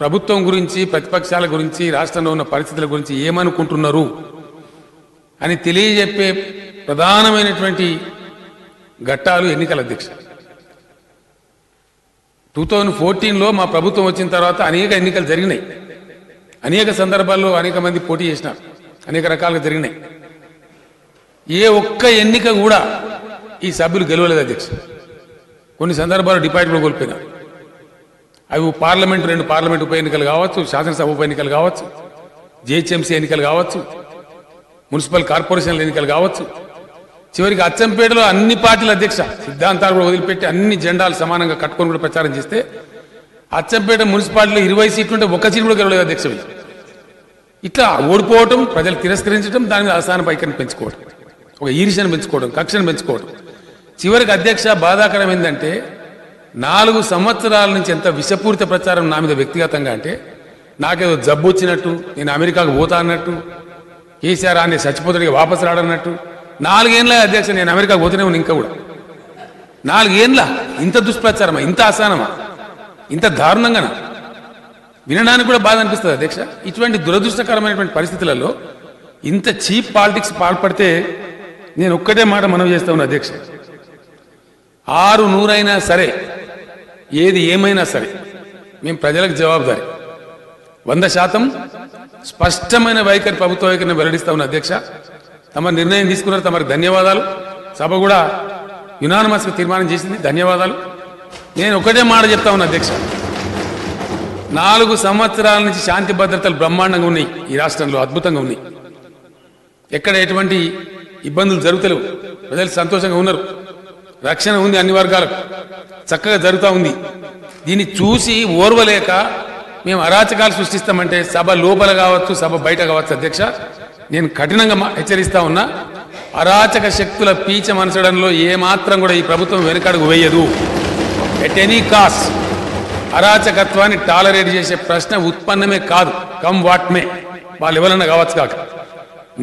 ప్రభుత్వం గురించి ప్రతిపక్షాల గురించి రాష్ట్రంలో ఉన్న పరిస్థితుల గురించి ఏమనుకుంటున్నారు అని తెలియజెప్పే ప్రధానమైనటువంటి ఘట్టాలు ఎన్నికల అధ్యక్ష 2014లో మా ప్రభుత్వం వచ్చిన తర్వాత అనేక ఎన్నికలు జరిగినాయి. అనేక సందర్భాల్లో అనేక మంది పోటీ చేసినారు, అనేక రకాలుగా జరిగినాయి. ఏ ఒక్క ఎన్నిక కూడా ఈ సభ్యులు గెలవలేదు అధ్యక్ష. కొన్ని సందర్భాల్లో డిపాజిట్ కూడా కోల్పోయినారు. అవి పార్లమెంటు 2 పార్లమెంట్ ఉప ఎన్నికలు కావచ్చు, శాసనసభ ఉప ఎన్నికలు కావచ్చు, జిహెచ్ఎంసీ ఎన్నికలు కావచ్చు, మున్సిపల్ కార్పొరేషన్ల ఎన్నికలు కావచ్చు. చివరికి అచ్చంపేటలో అన్ని పార్టీల అధ్యక్ష సిద్ధాంతాలు కూడా వదిలిపెట్టి అన్ని జెండాలు సమానంగా కట్టుకొని కూడా ప్రచారం చేస్తే అచ్చంపేట మున్సిపాలిటీలో 20 సీట్లు ఉంటే 1 సీటు కూడా గెలవలేదు అధ్యక్ష. ఇట్లా ఓడిపోవటం, ప్రజలు తిరస్కరించడం, దాని మీద అసహన పైకని పెంచుకోవడం, ఒక ఈర్ష్యను పెంచుకోవడం, కక్షను పెంచుకోవడం. చివరికి అధ్యక్ష బాధాకరం ఏంటంటే 4 సంవత్సరాల నుంచి ఎంత విషపూరిత ప్రచారం నా మీద వ్యక్తిగతంగా అంటే నాకేదో జబ్బు వచ్చినట్టు, నేను అమెరికాకు పోతా అన్నట్టు, కేసీఆర్ అనే చచ్చిపోతాడికి వాపసు రాడన్నట్టు. 4 ఏళ్ళ అధ్యక్ష నేను అమెరికాకు పోతూనే ఉన్నా. ఇంకా కూడా 4 ఏళ్ళ ఇంత దుష్ప్రచారమా, ఇంత అసహనమా, ఇంత దారుణంగానా? వినడానికి కూడా బాధ అనిపిస్తుంది అధ్యక్ష. ఇటువంటి దురదృష్టకరమైనటువంటి పరిస్థితులలో ఇంత చీప్ పాలిటిక్స్ పాల్పడితే నేను ఒక్కటే మాట మనవి చేస్తా ఉన్నా అధ్యక్ష. 6 నూరైనా సరే, ఏది ఏమైనా సరే మేము ప్రజలకు జవాబుదారి. 100% స్పష్టమైన వైఖరి, ప్రభుత్వ వైఖరిని వెల్లడిస్తా ఉన్న అధ్యక్ష. తమ నిర్ణయం తీసుకున్నారు, తమకు ధన్యవాదాలు. సభ కూడా యునానిమస్గా తీర్మానం చేసింది, ధన్యవాదాలు. నేను ఒకటే మాట చెప్తా ఉన్నా అధ్యక్ష. 4 సంవత్సరాల నుంచి శాంతి భద్రతలు బ్రహ్మాండంగా ఉన్నాయి ఈ రాష్ట్రంలో, అద్భుతంగా ఉన్నాయి. ఎక్కడ ఎటువంటి ఇబ్బందులు జరుగుతలేవు, ప్రజలు సంతోషంగా ఉన్నారు, రక్షణ ఉంది, అన్ని వర్గాలకు చక్కగా జరుగుతూ ఉంది. దీన్ని చూసి ఓర్వలేక మేము అరాచకాలు సృష్టిస్తామంటే సభ లోపల కావచ్చు, సభ బయట కావచ్చు అధ్యక్ష, నేను కఠినంగా హెచ్చరిస్తా ఉన్నా. అరాచక శక్తుల పీచ మనసడంలో ఏమాత్రం కూడా ఈ ప్రభుత్వం వెనుకడుగు వేయదు. ఎట్ ఎనీ కాస్ట్ అరాచకత్వాన్ని టాలరేట్ చేసే ప్రశ్న ఉత్పన్నమే కాదు. కమ్ వాట్ మే, వాళ్ళు ఎవరన్నా కావచ్చు కాక.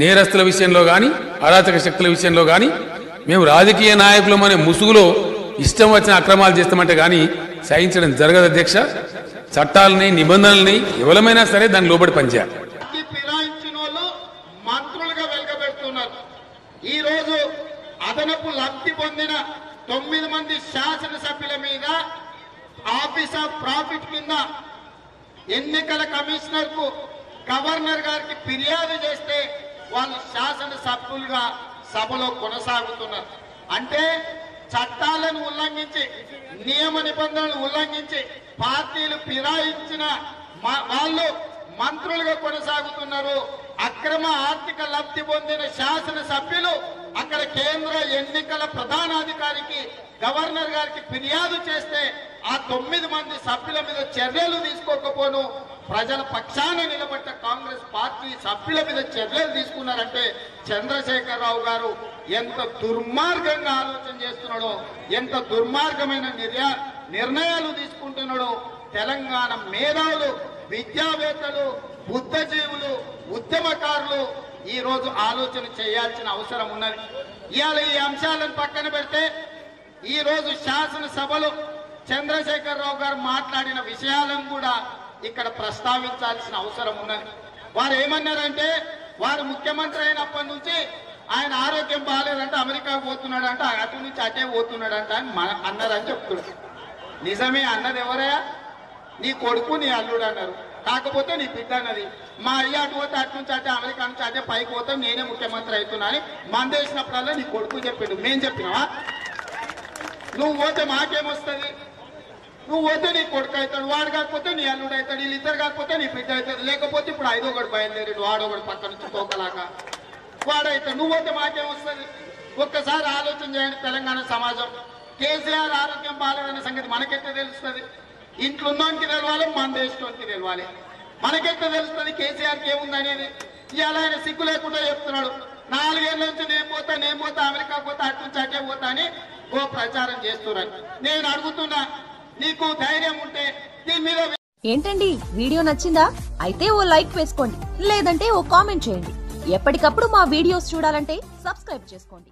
నేరస్తుల విషయంలో కానీ, అరాచక శక్తుల విషయంలో కానీ మేము రాజకీయ నాయకులం అనే ముసుగులో ఇష్టం వచ్చిన అక్రమాలు చేస్తామంటే కానీ సహించడం జరగదు అధ్యక్ష. చట్టాలని, నిబంధనల్ని ఎవరమైనా సరే దాన్ని లోబడి పనిచేయాలి. మంత్రులుగా వెలగబెడుతున్నారు. ఈ రోజు అదనపు లబ్ధి పొందిన 9 మంది శాసనసభ్యుల మీద ఆఫీస్ ఆఫ్ ప్రాఫిట్ కింద ఎన్నికల కమిషనర్ కు, గవర్నర్ గారికి ఫిర్యాదు చేస్తే వాళ్ళు శాసనసభ్యులుగా సభలో కొనసాగుతున్నారు. అంటే చట్టాలను ఉల్లంఘించి, నియమ నిబంధనలు ఉల్లంఘించి పార్టీలు ఫిరాయించిన వాళ్ళు మంత్రులుగా కొనసాగుతున్నారు. అక్రమ ఆర్థిక లబ్ధి పొందిన శాసనసభ్యులు అక్కడ కేంద్ర ఎన్నికల ప్రధానాధికారికి, గవర్నర్ గారికి ఫిర్యాదు చేస్తే ఆ 9 మంది సభ్యుల మీద చర్యలు తీసుకోకపోను ప్రజల పక్షాన నిలబడ్డ కాంగ్రెస్ పార్టీ సభ్యుల మీద చర్యలు తీసుకున్నారంటే చంద్రశేఖరరావు గారు ఎంత దుర్మార్గంగా ఆలోచన చేస్తున్నాడో, ఎంత దుర్మార్గమైన నిర్ణయాలు తీసుకుంటున్నాడో తెలంగాణ మేధావులు, విద్యావేత్తలు, బుద్ధజీవులు, ఉద్యమకారులు ఈ రోజు ఆలోచన చేయాల్సిన అవసరం ఉన్నది. ఇవాళ ఈ అంశాలను పక్కన పెడితే ఈ రోజు శాసనసభలో చంద్రశేఖరరావు గారు మాట్లాడిన విషయాలను కూడా ఇక్కడ ప్రస్తావించాల్సిన అవసరం ఉన్నది. వారు ఏమన్నారంటే, వారు ముఖ్యమంత్రి అయినప్పటి నుంచి ఆయన ఆరోగ్యం బాగాలేదంటే అమెరికాకు పోతున్నాడంట, అటు నుంచి అటే పోతున్నాడంట అని అన్నారని చెప్తున్నాడు. నిజమే అన్నది ఎవరయ్యా? నీ కొడుకు, నీ అల్లుడు అన్నారు. కాకపోతే నీ బిడ్డ అన్నది. మా అయ్య అటు పోతే అటు నుంచి అటే, అమెరికా నుంచి అటే పైకి పోతాం, నేనే ముఖ్యమంత్రి అవుతున్నా అని మందేసినప్పుడల్లా నీ కొడుకు చెప్పిండు. మేం చెప్పినావా? నువ్వు పోతే మాకేమొస్తుంది? నువ్వు పోతే నీ కొడుకు అవుతాడు, వాడు కాకపోతే నీ అల్లుడు అవుతాడు, వీళ్ళిద్దరు కాకపోతే నీ బిడ్డ అవుతాడు. లేకపోతే ఇప్పుడు 5వ బయలుదేరాడు, వాడొకడు పక్క నుంచి తోకలాగా వాడైతాడు. నువ్వు పోతే మాకేమొస్తుంది? ఒక్కసారి ఆలోచన చేయండి తెలంగాణ సమాజం. కేసీఆర్ ఆరోగ్యం బాగాలేదన్న సంగతి మనకెట్లా తెలుస్తుంది? ఇంట్లో ఉన్నోనికి తెలవాలి, మన దేశంకి తెలవాలి. మనకెట్లా తెలుస్తుంది కేసీఆర్కి ఏముంది అనేది? ఇవాళ ఆయన సిగ్గు లేకుండా చెప్తున్నాడు, 4 ఏళ్ళ నుంచి నేను పోతా అమెరికా పోతా, అటు నుంచి అటే పోతా అని ఓ ప్రచారం చేస్తున్నారు. నేను అడుగుతున్నా, నీకు ధైర్యం ఉంటే దీని మీద. ఏంటండి, వీడియో నచ్చిందా? అయితే ఓ లైక్ వేసుకోండి, లేదంటే ఓ కామెంట్ చేయండి. ఎప్పటికప్పుడు మా వీడియోస్ చూడాలంటే సబ్స్క్రైబ్ చేసుకోండి.